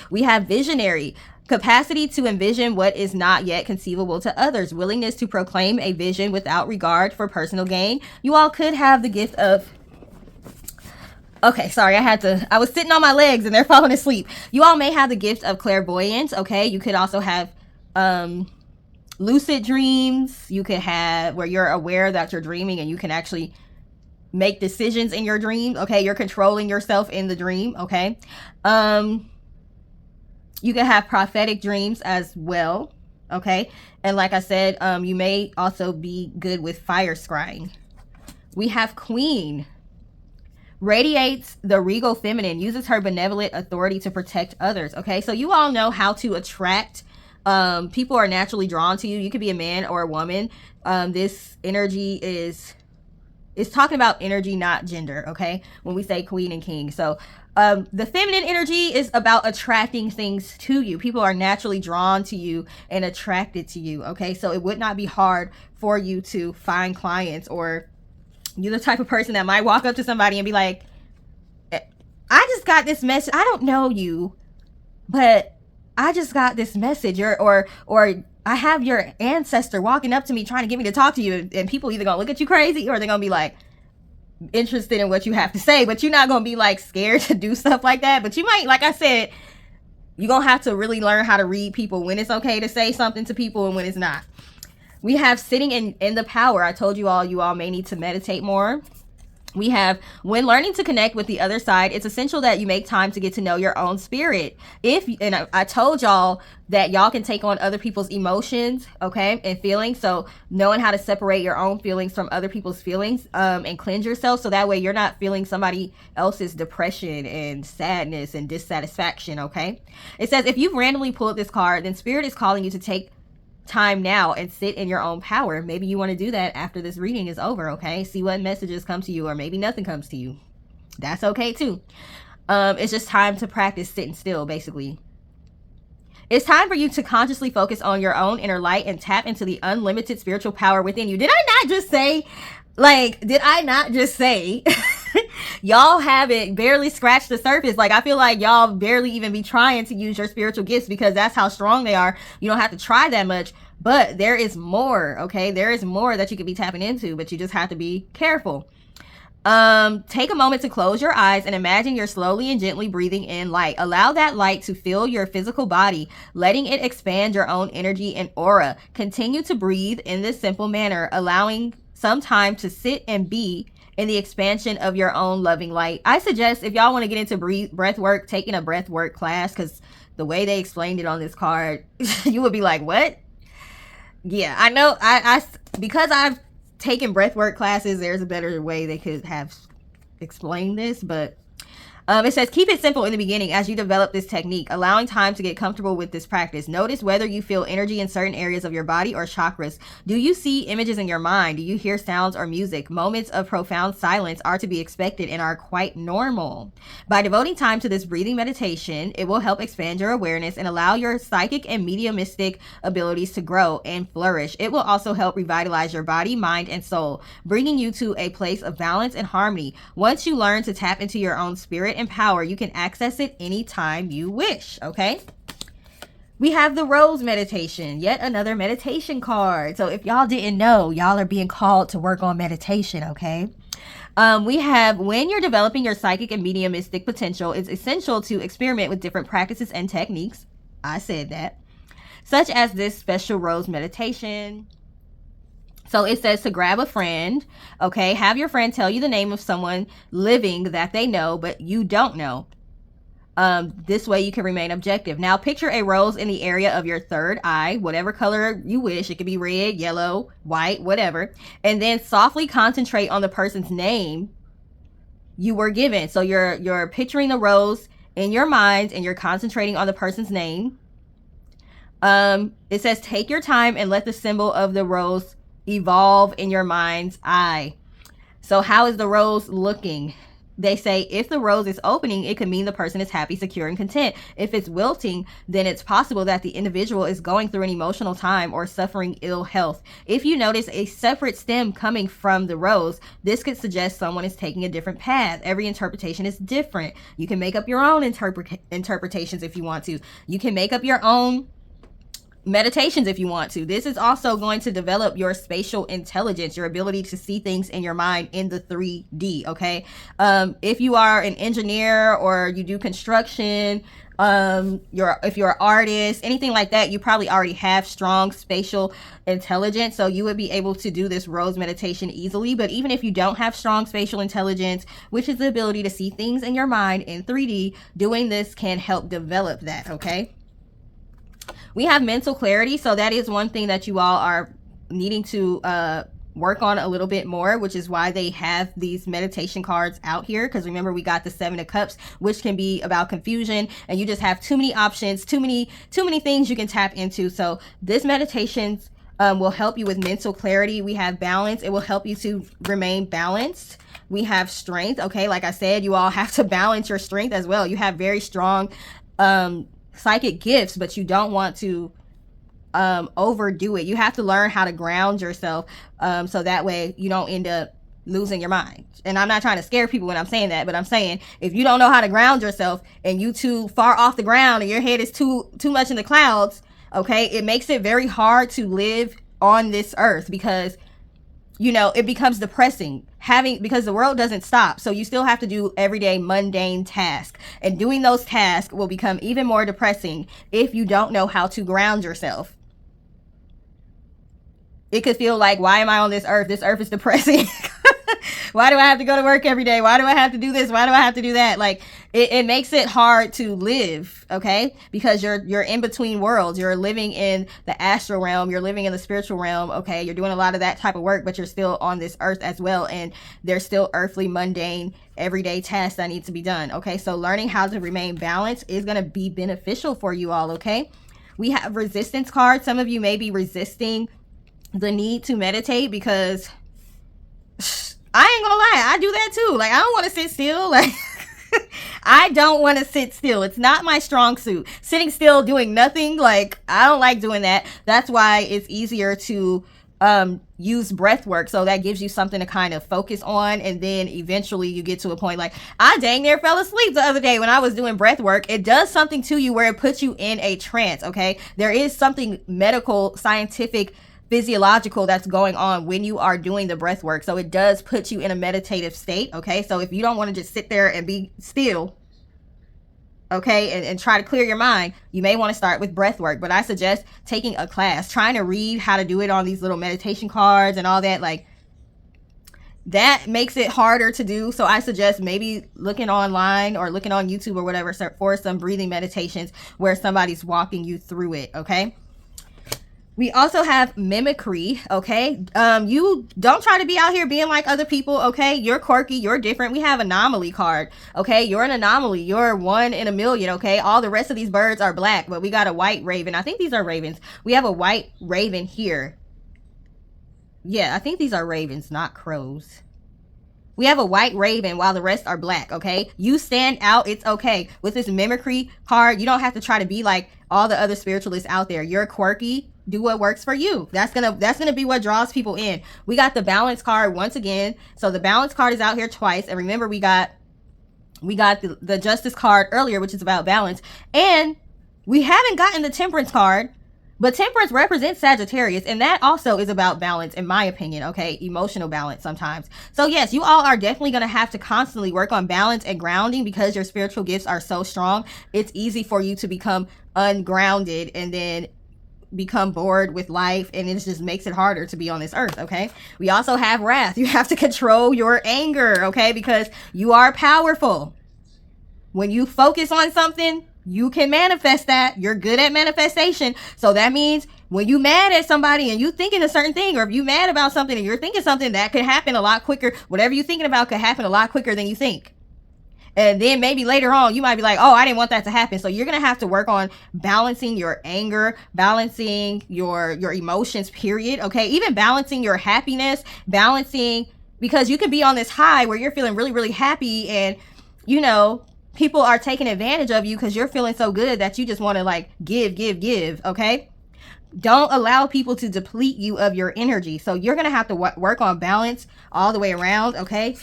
We have visionary, capacity to envision what is not yet conceivable to others, willingness to proclaim a vision without regard for personal gain. You all could have the gift of, okay, sorry, I was sitting on my legs and they're falling asleep. You all may have the gift of clairvoyance, okay? You could also have lucid dreams. You could have where you're aware that you're dreaming and you can actually make decisions in your dream, okay? You're controlling yourself in the dream, okay? You can have prophetic dreams as well, okay? And like I said, you may also be good with fire scrying. We have queen. Radiates the regal feminine, uses her benevolent authority to protect others, okay? So you all know how to attract. People are naturally drawn to you. You could be a man or a woman. This energy is talking about energy, not gender, okay? When we say queen and king. So the feminine energy is about attracting things to you. People are naturally drawn to you and attracted to you, okay? So it would not be hard for you to find clients, or you're the type of person that might walk up to somebody and be like, I just got this message. I don't know you, but I just got this message, or I have your ancestor walking up to me trying to get me to talk to you, and people either gonna look at you crazy or they're gonna be like interested in what you have to say, but you're not gonna be like scared to do stuff like that. But you might, like I said, you're gonna have to really learn how to read people, when it's okay to say something to people and when it's not. We have sitting in the power. I told you all may need to meditate more. We have, when learning to connect with the other side, it's essential that you make time to get to know your own spirit. And I told y'all that y'all can take on other people's emotions, okay, and feelings. So knowing how to separate your own feelings from other people's feelings, and cleanse yourself, so that way you're not feeling somebody else's depression and sadness and dissatisfaction, okay? It says, if you've randomly pulled this card, then spirit is calling you to take time now and sit in your own power. Maybe you want to do that after this reading is over, okay? See what messages come to you, or maybe nothing comes to you. That's okay too. It's just time to practice sitting still, basically. It's time for you to consciously focus on your own inner light and tap into the unlimited spiritual power within you. Did I not just say y'all haven't barely scratched the surface? Like, I feel like y'all barely even be trying to use your spiritual gifts, because that's how strong they are. You don't have to try that much, but there is more, okay? There is more that you could be tapping into, but you just have to be careful. Take a moment to close your eyes and imagine you're slowly and gently breathing in light. Allow that light to fill your physical body, letting it expand your own energy and aura. Continue to breathe in this simple manner, allowing some time to sit and be in the expansion of your own loving light. I suggest, if y'all want to get into breath work, taking a breath work class, because the way they explained it on this card, you would be like, what? Yeah, I know. Because I've taken breath work classes, there's a better way they could have explained this, but it says, keep it simple in the beginning as you develop this technique, allowing time to get comfortable with this practice. Notice whether you feel energy in certain areas of your body or chakras. Do you see images in your mind? Do you hear sounds or music? Moments of profound silence are to be expected and are quite normal. By devoting time to this breathing meditation, it will help expand your awareness and allow your psychic and mediumistic abilities to grow and flourish. It will also help revitalize your body, mind, and soul, bringing you to a place of balance and harmony. Once you learn to tap into your own spirit and power, you can access it anytime you wish, okay? We have the Rose meditation, yet another meditation card. So if y'all didn't know, y'all are being called to work on meditation, okay? We have, when you're developing your psychic and mediumistic potential, it's essential to experiment with different practices and techniques. I said that. Such as this special Rose meditation. So it says to grab a friend, okay? Have your friend tell you the name of someone living that they know, but you don't know. This way you can remain objective. Now picture a rose in the area of your third eye, whatever color you wish. It could be red, yellow, white, whatever. And then softly concentrate on the person's name you were given. So you're picturing the rose in your mind and you're concentrating on the person's name. It says take your time and let the symbol of the rose evolve in your mind's eye. So how is the rose looking? they say if the rose is opening, it could mean the person is happy, secure, and content. If it's wilting, then it's possible that the individual is going through an emotional time or suffering ill health. If you notice a separate stem coming from the rose, this could suggest someone is taking a different path. Every interpretation is different. You can make up your own interpretations if you want to. You can make up your own meditations if you want to. This is also going to develop your spatial intelligence, your ability to see things in your mind in the 3D. Okay, if you are an engineer or you do construction, if you're an artist, anything like that, you probably already have strong spatial intelligence, so you would be able to do this rose meditation easily. But even if you don't have strong spatial intelligence, which is the ability to see things in your mind in 3D, doing this can help develop that. Okay, we have mental clarity, so that is one thing that you all are needing to work on a little bit more, which is why they have these meditation cards out here. Because remember, we got the 7 of Cups, which can be about confusion, and you just have too many options, too many things you can tap into. So this meditation will help you with mental clarity. We have balance. It will help you to remain balanced. We have strength. Okay, like I said, you all have to balance your strength as well. You have very strong psychic gifts, but you don't want to overdo it. You have to learn how to ground yourself, so that way you don't end up losing your mind. And I'm not trying to scare people when I'm saying that, but I'm saying if you don't know how to ground yourself and you too far off the ground and your head is too much in the clouds, okay, it makes it very hard to live on this earth, because you know, it becomes depressing because the world doesn't stop. So you still have to do everyday mundane tasks, and doing those tasks will become even more depressing if you don't know how to ground yourself. It could feel like, why am I on this earth? This earth is depressing. Why do I have to go to work every day? Why do I have to do this? Why do I have to do that? Like, it makes it hard to live, okay? Because you're in between worlds. You're living in the astral realm. You're living in the spiritual realm, okay? You're doing a lot of that type of work, but you're still on this earth as well. And there's still earthly, mundane, everyday tasks that need to be done, okay? So learning how to remain balanced is going to be beneficial for you all, okay? We have resistance cards. Some of you may be resisting the need to meditate because I ain't gonna lie, I do that too. Like, I don't want to sit still. Like, I don't want to sit still. It's not my strong suit. Sitting still, doing nothing. Like, I don't like doing that. That's why it's easier to use breath work. So that gives you something to kind of focus on. And then eventually you get to a point, like, I dang near fell asleep the other day when I was doing breath work. It does something to you where it puts you in a trance. Okay. There is something medical, scientific, physiological that's going on when you are doing the breath work. So it does put you in a meditative state. Okay, so if you don't want to just sit there and be still, okay, and try to clear your mind, you may want to start with breath work. But I suggest taking a class, trying to read how to do it on these little meditation cards and all that. Like, that makes it harder to do. So I suggest maybe looking online or looking on YouTube or whatever for some breathing meditations where somebody's walking you through it. Okay. We also have mimicry, okay? You don't try to be out here being like other people, okay? You're quirky, you're different. We have anomaly card, okay? You're an anomaly. You're 1 in a million, okay? All the rest of these birds are black, but we got a white raven. I think these are ravens. We have a white raven here. Yeah, I think these are ravens, not crows. We have a white raven while the rest are black, okay? You stand out, it's okay. With this mimicry card, you don't have to try to be like all the other spiritualists out there. You're quirky. Do what works for you. That's gonna be what draws people in. We got the balance card once again. So the balance card is out here twice. And remember, we got the justice card earlier, which is about balance. And we haven't gotten the temperance card, but temperance represents Sagittarius, and that also is about balance, in my opinion, okay? Emotional balance sometimes. So yes, you all are definitely going to have to constantly work on balance and grounding because your spiritual gifts are so strong. It's easy for you to become ungrounded and then become bored with life, and it just makes it harder to be on this earth, okay? We also have wrath. You have to control your anger, okay? Because you are powerful. When you focus on something, you can manifest that. You're good at manifestation. So that means when you mad at somebody and you thinking a certain thing, or if you mad about something and you're thinking something, that could happen a lot quicker. Whatever you're thinking about could happen a lot quicker than you think. And then maybe later on, you might be like, oh, I didn't want that to happen. So you're going to have to work on balancing your anger, balancing your emotions, period. Okay. Even balancing your happiness, balancing because you could be on this high where you're feeling really, really happy, and you know, people are taking advantage of you because you're feeling so good that you just want to like give, okay? Don't allow people to deplete you of your energy. So you're going to have to work on balance all the way around, okay?